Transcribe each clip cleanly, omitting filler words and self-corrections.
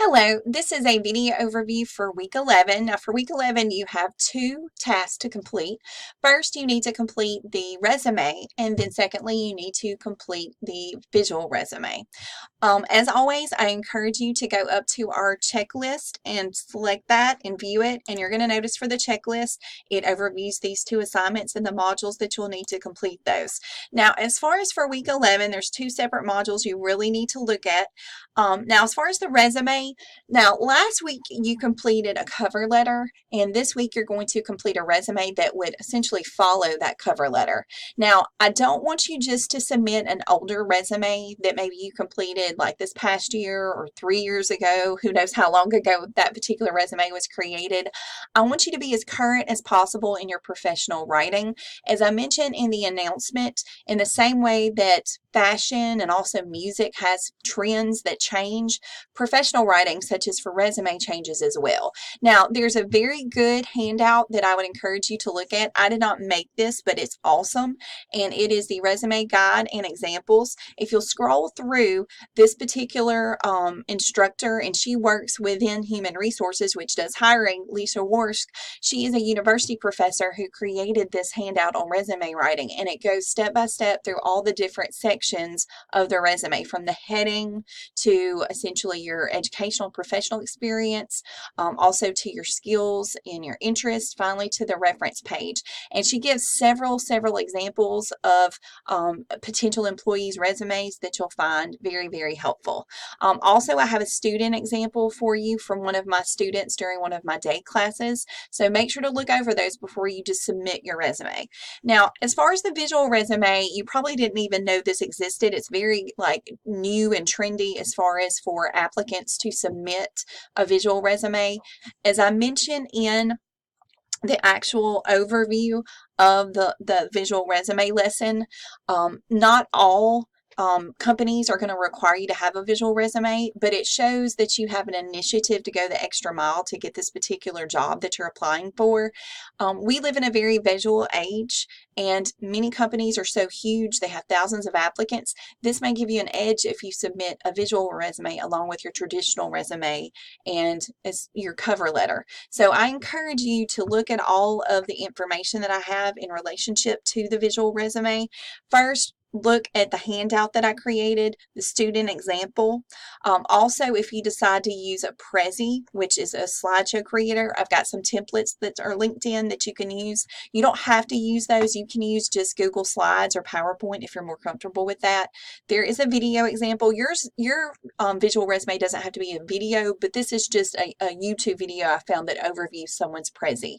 Hello, this is a video overview for week 11. Now for week 11, you have two tasks to complete. First, you need to complete the resume, and then secondly, you need to complete the visual resume. As always, I encourage you to go up to our checklist and select that and view it. And you're going to notice for the checklist, it overviews these two assignments and the modules that you'll need to complete those. Now, as far as for week 11, there's two separate modules you really need to look at. Now, as far as the resume, now last week you completed a cover letter, and this week you're going to complete a resume that would essentially follow that cover letter. Now, I don't want you just to submit an older resume that maybe you completed like this past year or 3 years ago. Who knows how long ago that particular resume was created. I want you to be as current as possible in your professional writing. As I mentioned in the announcement, in the same way that fashion and also music has trends that change, professional writing, such as for resume, changes as well. Now, there's a very good handout that I would encourage you to look at. I did not make this, but it's awesome, and it is the resume guide and examples. If you'll scroll through, this particular instructor, and she works within Human Resources, which does hiring, Lisa Warsk, she is a university professor who created this handout on resume writing, and it goes step by step through all the different sections of the resume, from the heading to essentially your educational and professional experience, also to your skills and your interests, finally to the reference page. And she gives several examples of potential employees' resumes that you'll find very, very helpful. Also, I have a student example for you from one of my students during one of my day classes. So make sure to look over those before you just submit your resume. Now, as far as the visual resume, you probably didn't even know this existed. It's very new and trendy as far as for applicants to submit a visual resume. As I mentioned in the actual overview of the visual resume lesson, not all companies are going to require you to have a visual resume, but it shows that you have an initiative to go the extra mile to get this particular job that you're applying for. We live in a very visual age, and many companies are so huge, they have thousands of applicants. This may give you an edge if you submit a visual resume along with your traditional resume and as your cover letter. So I encourage you to look at all of the information that I have in relationship to the visual resume. First, look at the handout that I created, the student example. Also, if you decide to use a Prezi, which is a slideshow creator, I've got some templates that are linked in that you can use. You don't have to use those. You can use just Google Slides or PowerPoint if you're more comfortable with that. There is a video example. Your visual resume doesn't have to be a video, but this is just a YouTube video I found that overviews someone's Prezi.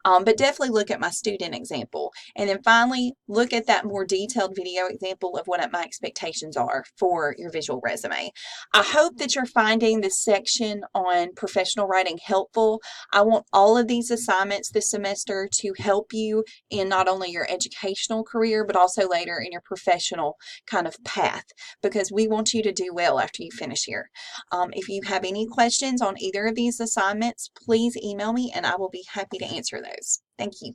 But definitely look at my student example. And then finally, look at that more detailed video example of what my expectations are for your visual resume. I hope that you're finding this section on professional writing helpful. I want all of these assignments this semester to help you in not only your educational career, but also later in your professional kind of path, because we want you to do well after you finish here. If you have any questions on either of these assignments, please email me and I will be happy to answer those. Thank you.